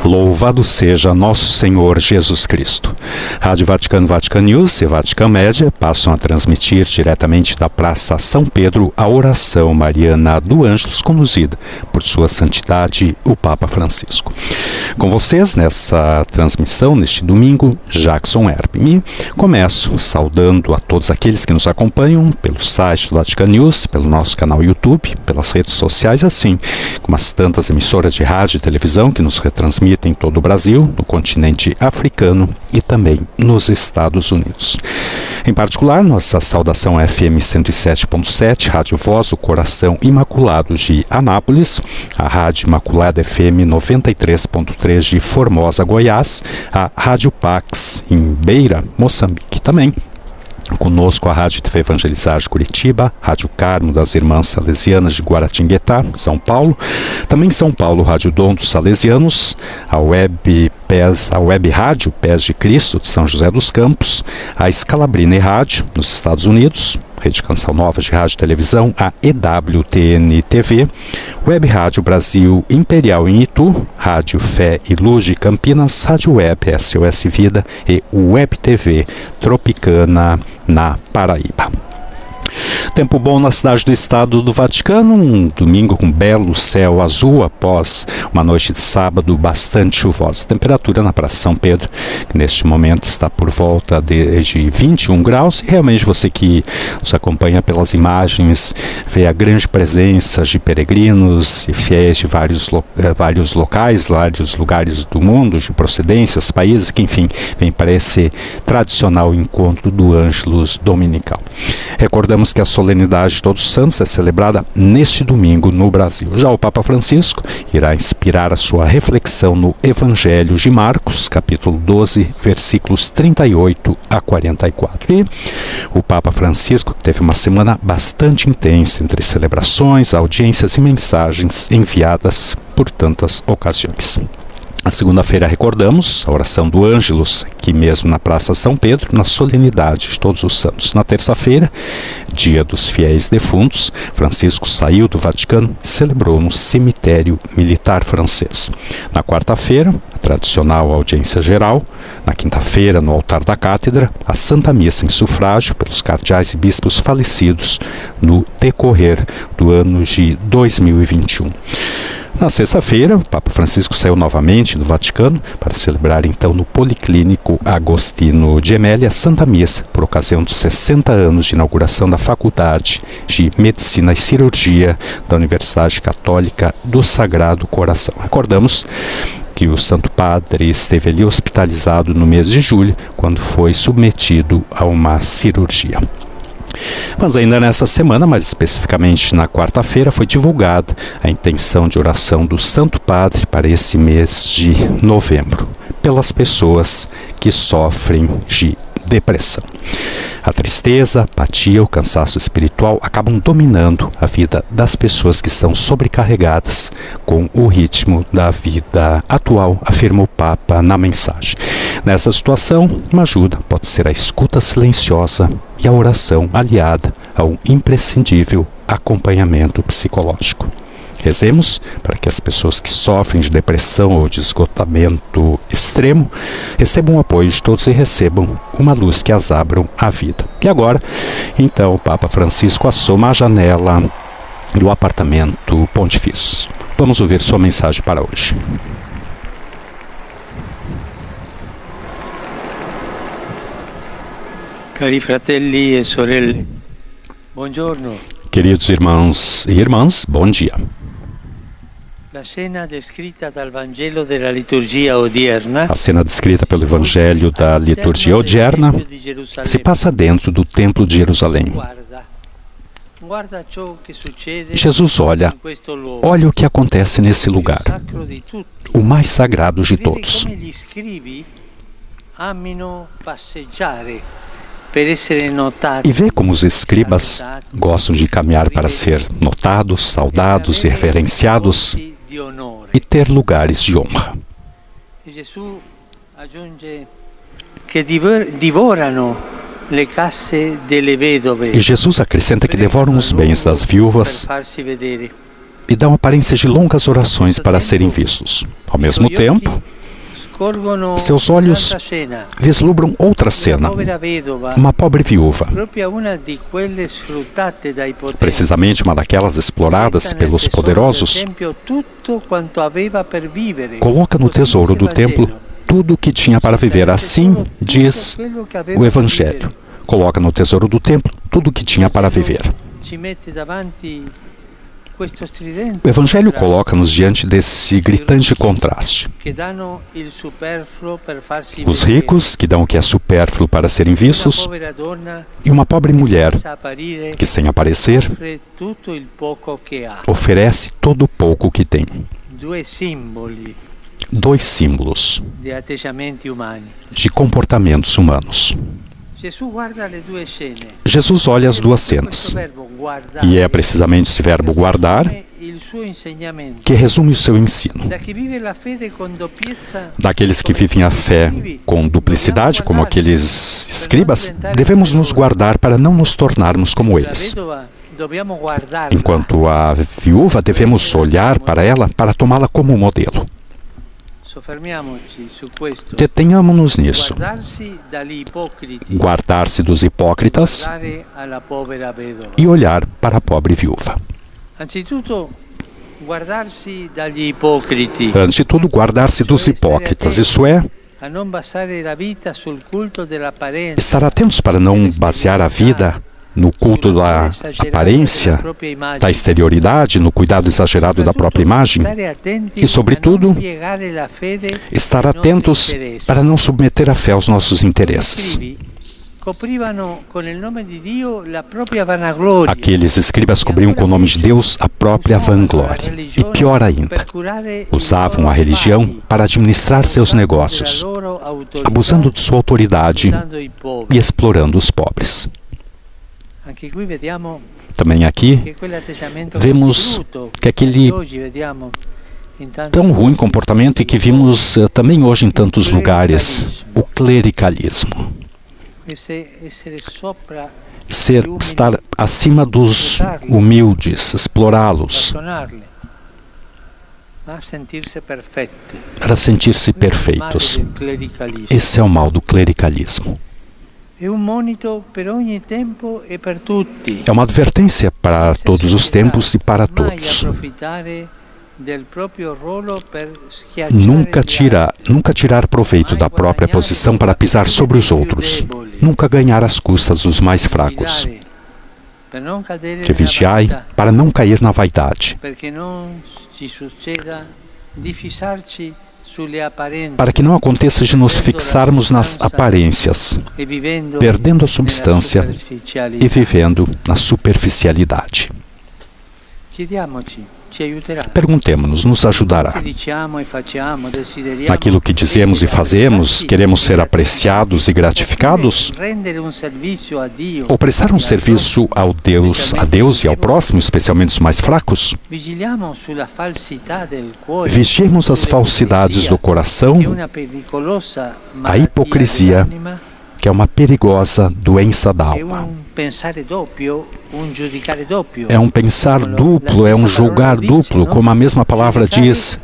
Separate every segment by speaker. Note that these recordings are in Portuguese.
Speaker 1: Louvado seja nosso Senhor Jesus Cristo. Rádio Vaticano, Vatican News e Vatican Média passam a transmitir diretamente da Praça São Pedro a oração mariana do Ângelus, conduzida por Sua Santidade, o Papa Francisco. Com vocês nessa transmissão, neste domingo, Jackson Erbin. E começo saudando a todos aqueles que nos acompanham pelo site do Vatican News, pelo nosso canal YouTube, pelas redes sociais, assim como as tantas emissoras de rádio e televisão que nos retransmitem em todo o Brasil, no continente africano e também nos Estados Unidos. Em particular, nossa saudação é FM 107.7, Rádio Voz do Coração Imaculado de Anápolis, a Rádio Imaculada FM 93.3 de Formosa, Goiás, a Rádio Pax em Beira, Moçambique também. Conosco a Rádio TV Evangelizar de Curitiba, Rádio Carmo das Irmãs Salesianas de Guaratinguetá, São Paulo. Também em São Paulo, Rádio Dom dos Salesianos, a Web Rádio Pés de Cristo de São José dos Campos, a Scalabrine Rádio nos Estados Unidos, Rede Canção Nova de Rádio e Televisão, a EWTN TV, Web Rádio Brasil Imperial em Itu, Rádio Fé e Luz de Campinas, Rádio Web SOS Vida e Web TV Tropicana na Paraíba. Tempo bom na cidade do Estado do Vaticano, um domingo com belo céu azul após uma noite de sábado bastante chuvosa. Temperatura na Praça São Pedro, que neste momento está por volta de 21 graus. E realmente você que nos acompanha pelas imagens vê a grande presença de peregrinos e fiéis de vários locais, vários lugares do mundo, de procedências, países, que enfim, vem para esse tradicional encontro do Ângelus Dominical. Recordamos que a solenidade de Todos os Santos é celebrada neste domingo no Brasil. Já o Papa Francisco irá inspirar a sua reflexão no Evangelho de Marcos, capítulo 12, versículos 38 a 44. E o Papa Francisco teve uma semana bastante intensa entre celebrações, audiências e mensagens enviadas por tantas ocasiões. Na segunda-feira recordamos a oração do Ângelus, aqui mesmo na Praça São Pedro, na solenidade de Todos os Santos. Na terça-feira, dia dos fiéis defuntos, Francisco saiu do Vaticano e celebrou no cemitério militar francês. Na quarta-feira, a tradicional audiência geral. Na quinta-feira, no altar da cátedra, a Santa Missa em sufrágio pelos cardeais e bispos falecidos no decorrer do ano de 2021. Na sexta-feira, o Papa Francisco saiu novamente do Vaticano para celebrar então no Policlínico Agostino Gemelli a Santa Missa por ocasião dos 60 anos de inauguração da Faculdade de Medicina e Cirurgia da Universidade Católica do Sagrado Coração. Recordamos que o Santo Padre esteve ali hospitalizado no mês de julho, quando foi submetido a uma cirurgia. Mas ainda nessa semana, mais especificamente na quarta-feira, foi divulgada a intenção de oração do Santo Padre para esse mês de novembro, pelas pessoas que sofrem de depressão. A tristeza, a apatia, o cansaço espiritual acabam dominando a vida das pessoas que estão sobrecarregadas com o ritmo da vida atual, afirma o Papa na mensagem. Nessa situação, uma ajuda pode ser a escuta silenciosa e a oração aliada ao imprescindível acompanhamento psicológico. Rezemos para que as pessoas que sofrem de depressão ou de esgotamento extremo recebam o apoio de todos e recebam uma luz que as abram a vida. E agora, então, o Papa Francisco assoma a janela do apartamento Pontifício. Vamos ouvir sua mensagem para hoje.
Speaker 2: Cari fratelli e sorelle, buongiorno.
Speaker 1: Queridos irmãos e irmãs, bom dia.
Speaker 2: A cena descrita pelo Evangelho da liturgia odierna
Speaker 1: se passa dentro do Templo de Jerusalém. Jesus olha o que acontece nesse lugar, o mais sagrado de todos. E vê como os escribas gostam de caminhar para ser notados, saudados e reverenciados e ter lugares de honra. E Jesus acrescenta que devoram os bens das viúvas e dão aparência de longas orações para serem vistos. Ao mesmo tempo, Seus olhos vislumbram outra cena, uma pobre viúva, precisamente uma daquelas exploradas pelos poderosos, coloca no tesouro do templo tudo o que tinha para viver. Assim diz o Evangelho. Coloca no tesouro do templo tudo o que tinha para viver. O Evangelho coloca-nos diante desse gritante contraste. Os ricos, que dão o que é supérfluo para serem vistos, e uma pobre mulher, que sem aparecer, oferece todo o pouco que tem. Dois símbolos de comportamentos humanos. Jesus olha as duas cenas, e é precisamente esse verbo guardar que resume o seu ensino. Daqueles que vivem a fé com duplicidade, como aqueles escribas, devemos nos guardar para não nos tornarmos como eles. Enquanto a viúva, devemos olhar para ela para tomá-la como modelo. Detenhamos-nos nisso. Guardar-se dos hipócritas e olhar para a pobre viúva. Antes de tudo, guardar-se dos hipócritas, isso é, estar atentos para não basear a vida no culto da aparência, da exterioridade, no cuidado exagerado da própria imagem e, sobretudo, estar atentos para não submeter a fé aos nossos interesses. Aqueles escribas cobriam com o nome de Deus a própria vanglória. E pior ainda, usavam a religião para administrar seus negócios, abusando de sua autoridade e explorando os pobres. Também aqui vemos que aquele tão ruim comportamento e que vimos também hoje em tantos lugares, o clericalismo. Estar acima dos humildes, explorá-los, para sentir-se perfeitos. Esse é o mal do clericalismo. É uma advertência para todos os tempos e para todos. Nunca tirar proveito da própria posição para pisar sobre os outros. Nunca ganhar às custas dos mais fracos. Que vigiai para não cair na vaidade. Para que não aconteça de nos fixarmos nas aparências, perdendo a substância e vivendo na superficialidade. Perguntemos-nos, nos ajudará. Naquilo que dizemos e fazemos, queremos ser apreciados e gratificados? Ou prestar um serviço a Deus e ao próximo, especialmente os mais fracos? Vigiemos as falsidades do coração, a hipocrisia, que é uma perigosa doença da alma. É um pensar duplo, é um julgar duplo, como a mesma palavra diz.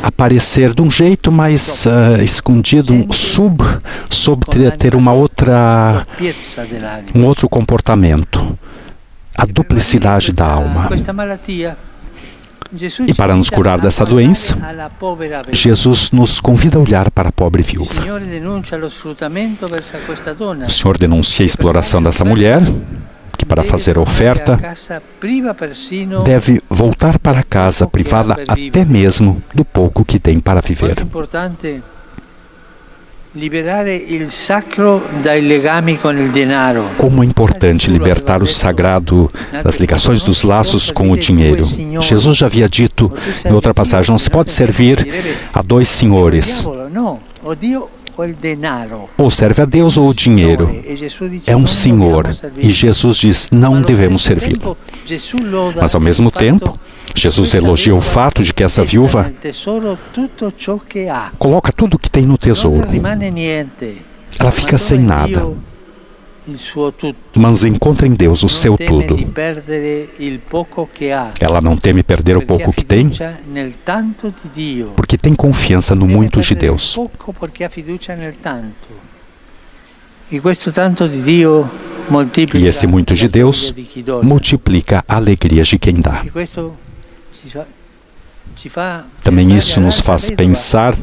Speaker 1: Aparecer de um jeito, mas escondido, ter um outro comportamento. A duplicidade da alma. E para nos curar dessa doença, Jesus nos convida a olhar para a pobre viúva. O Senhor denuncia a exploração dessa mulher, que para fazer a oferta, deve voltar para casa privada até mesmo do pouco que tem para viver. Como é importante libertar o sagrado das ligações dos laços com o dinheiro. Jesus já havia dito em outra passagem, não se pode servir a dois senhores. Ou serve a Deus ou o dinheiro. É um senhor. E Jesus diz, não devemos servi-lo. Mas ao mesmo tempo, Jesus elogia o fato de que essa viúva coloca tudo o que tem no tesouro. Ela fica sem nada. mas encontra em Deus o seu tudo. Ela não teme perder o pouco que tem, porque tem confiança no muito de Deus. E esse muito de Deus multiplica a alegria de quem dá. Também isso nos faz pensar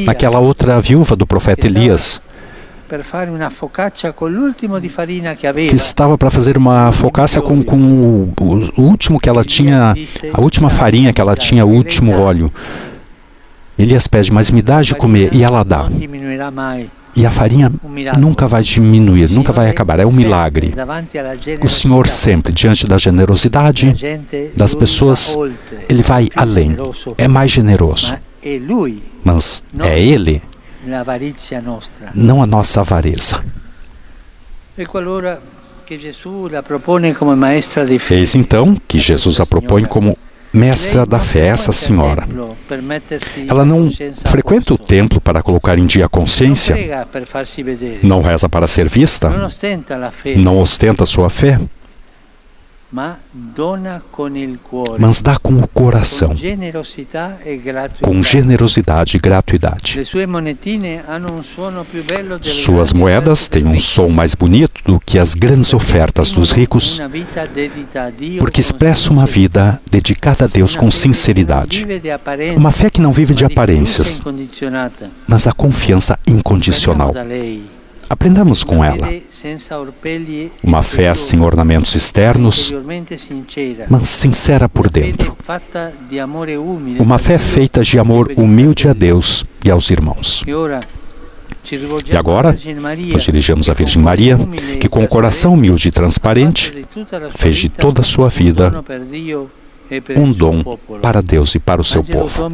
Speaker 1: naquela outra viúva do profeta Elias, que estava para fazer uma focaccia com o último que ela tinha, a última farinha que ela tinha, o último óleo. Elias pede, mas me dá de comer, e ela dá. E a farinha nunca vai diminuir, nunca vai acabar, é um milagre. O Senhor sempre, diante da generosidade das pessoas, Ele vai além, é mais generoso. Mas é Ele, não a nossa avareza. Eis então que Jesus a propõe como mestra da fé, essa senhora. Ela não frequenta o templo para colocar em dia a consciência, não reza para ser vista, não ostenta sua fé, mas dá com o coração, com generosidade e gratuidade. Suas moedas têm um som mais bonito do que as grandes ofertas dos ricos, porque expressa uma vida dedicada a Deus com sinceridade. Uma fé que não vive de aparências, mas a confiança incondicional. Aprendamos com ela. Uma fé sem ornamentos externos, mas sincera por dentro. Uma fé feita de amor humilde a Deus e aos irmãos. E agora, nos dirigimos à Virgem Maria, que com o coração humilde e transparente, fez de toda a sua vida um dom para Deus e para o seu povo.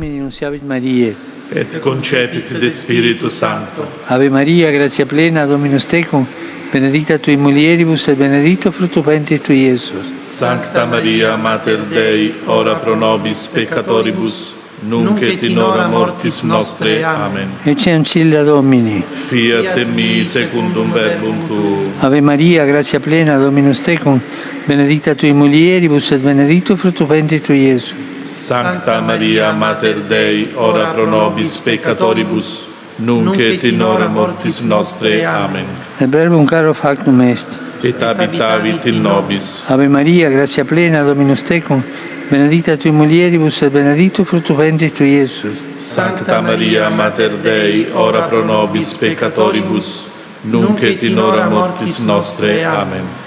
Speaker 3: Et concepit de Spiritu Sancto.
Speaker 2: Ave Maria, gratia plena, Dominus tecum, benedicta tui mulieribus et benedictus fructus ventris tui, Iesus.
Speaker 3: Sancta Maria, Mater Dei, ora pro nobis peccatoribus, nunc et in hora mortis nostre. Amen.
Speaker 2: Ecce ancilla Domini.
Speaker 3: Fiat in mi secundum verbum tuum.
Speaker 2: Ave Maria, gratia plena, Dominus tecum, benedicta tui mulieribus et benedictus fructus ventris tui, Iesus.
Speaker 3: Sancta Maria, Mater Dei, ora pro nobis peccatoribus, nunc et in hora mortis nostre. Amen.
Speaker 2: Et verbum caro factum est.
Speaker 3: Et habitavit in nobis.
Speaker 2: Ave Maria, gratia plena, Dominus tecum, benedicta tui mulieribus et benedictus fructus ventris tui, Iesus.
Speaker 3: Sancta Maria, Mater Dei, ora pro nobis peccatoribus, nunc et in hora mortis nostre. Amen.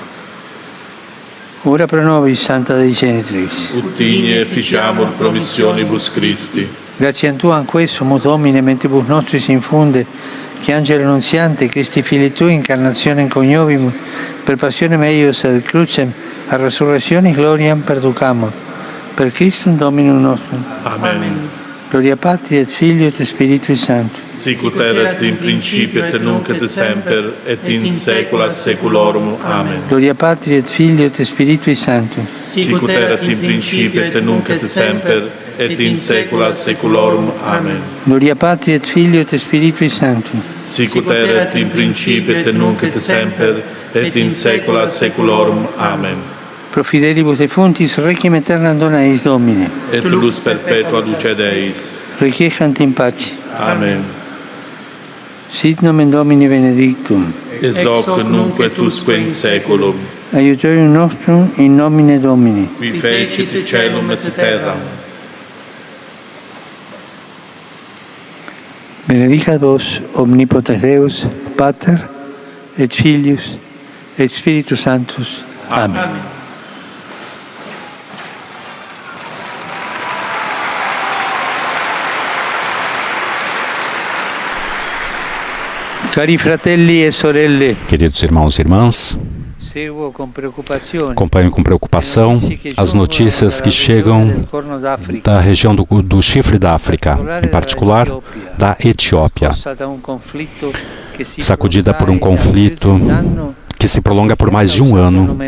Speaker 2: Ora pro nobis, Santa Dei Genitrix.
Speaker 3: Ut igne efficiamur promissionibus Christi.
Speaker 2: Grazie a Tuam quesumus, Domine, mentibus nostris infunde, che Angelo Nunziante, Christi Fili Tui, incarnationem coniovimus, per passionem eius ad crucem, a resurrectionis gloriam perducamur. Per Christum Dominum nostrum.
Speaker 3: Amen.
Speaker 2: Gloria Patri et Filio et Spiritui Sancto.
Speaker 3: Sicut erat in principio et nunc et semper et in saecula saeculorum. Amen.
Speaker 2: Gloria Patri et Filio et Spiritui Sancto.
Speaker 3: Sicut erat in principio et nunc et semper et in saecula saeculorum. Amen.
Speaker 2: Gloria Patri et Filio et Spiritui Sancto.
Speaker 3: Sicut erat in principio et nunc et semper et in saecula saeculorum. Amen.
Speaker 2: Pro fidelibus defuntis requiem aeternam dona eis, Domine.
Speaker 3: Et lux perpetua duce Deis.
Speaker 2: Requiescant in pace.
Speaker 3: Amen.
Speaker 2: Sit nomen Domini benedictum.
Speaker 3: Ex hoc nunc et usque in saeculum.
Speaker 2: Aiutorium nostrum in nomine Domini.
Speaker 3: Qui fecit caelum et terram.
Speaker 2: Benedicat vos omnipotens Deus, Pater, et Filius, et Spiritus Sanctus. Amen. Cari fratelli e sorelle,
Speaker 1: Queridos irmãos e irmãs, acompanho com preocupação as notícias que chegam da região do Chifre da África, em particular da Etiópia, sacudida por um conflito que se prolonga por mais de um ano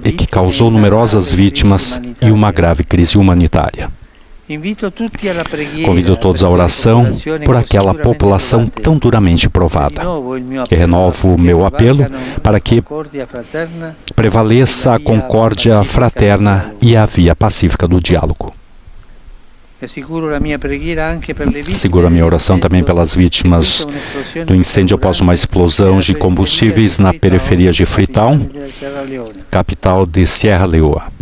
Speaker 1: e que causou numerosas vítimas e uma grave crise humanitária. Convido todos à oração por aquela população tão duramente provada. E renovo o meu apelo para que prevaleça a concórdia fraterna e a via pacífica do diálogo. Seguro a minha oração também pelas vítimas do incêndio após uma explosão de combustíveis na periferia de Freetown, capital de Sierra Leoa.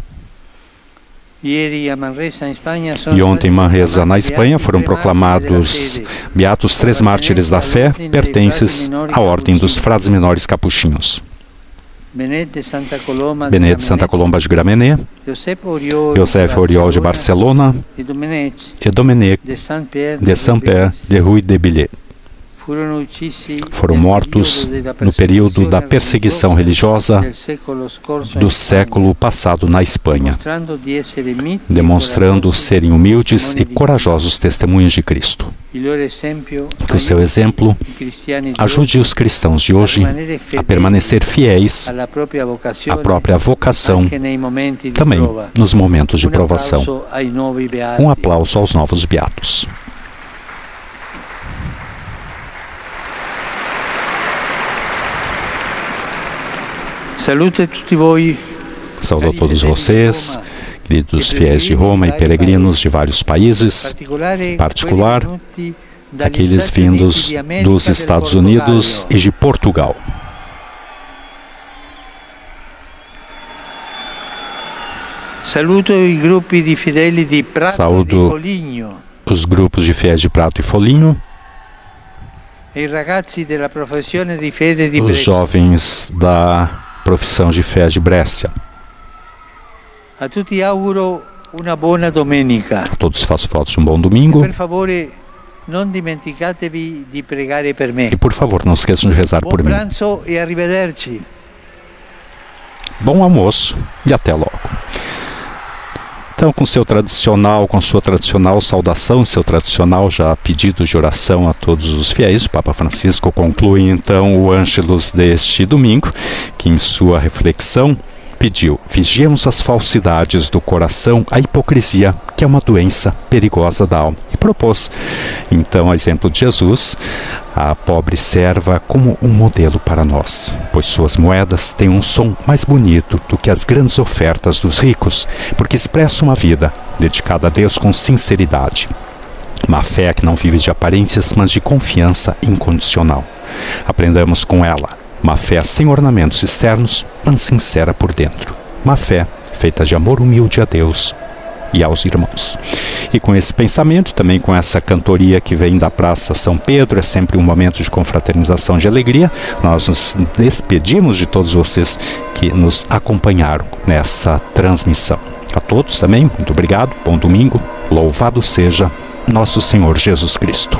Speaker 1: E ontem em Manresa, na Espanha, foram proclamados beatos 3 mártires da fé, pertences à Ordem dos Frades Menores Capuchinhos. Benet de Santa Colomba de Gramenet, José Oriol de Barcelona e Dominique de Saint-Pierre de Rue de Billet. Foram mortos no período da perseguição religiosa do século passado na Espanha, demonstrando serem humildes e corajosos testemunhos de Cristo. Que o seu exemplo ajude os cristãos de hoje a permanecer fiéis à própria vocação, também nos momentos de provação. Um aplauso aos novos beatos. Saúdo a todos vocês, queridos fiéis de Roma e peregrinos de vários países, em particular aqueles vindos dos Estados Unidos e de Portugal.
Speaker 2: Saúdo
Speaker 1: os grupos de fiéis de Prato e Foligno, os jovens da profissão de fé de Brescia.
Speaker 2: A tutti auguro una buona domenica.
Speaker 1: A todos faço fotos de um bom domingo.
Speaker 2: Per favore, non dimenticatevi di pregare per me.
Speaker 1: E por favor, não esqueçam de rezar por mim.
Speaker 2: Buon pranzo e arrivederci.
Speaker 1: Bom almoço e até logo. Então, com sua tradicional saudação, seu tradicional já pedido de oração a todos os fiéis, o Papa Francisco conclui então o Ângelus deste domingo, que em sua reflexão pediu: vigiemos as falsidades do coração, a hipocrisia, que é uma doença perigosa da alma. E propôs, então, a exemplo de Jesus, a pobre serva como um modelo para nós, pois suas moedas têm um som mais bonito do que as grandes ofertas dos ricos, porque expressa uma vida dedicada a Deus com sinceridade. Uma fé que não vive de aparências, mas de confiança incondicional. Aprendamos com ela. Uma fé sem ornamentos externos, mas sincera por dentro. Uma fé feita de amor humilde a Deus e aos irmãos. E com esse pensamento, também com essa cantoria que vem da Praça São Pedro, é sempre um momento de confraternização, de alegria, nós nos despedimos de todos vocês que nos acompanharam nessa transmissão. A todos também, muito obrigado, bom domingo, louvado seja nosso Senhor Jesus Cristo.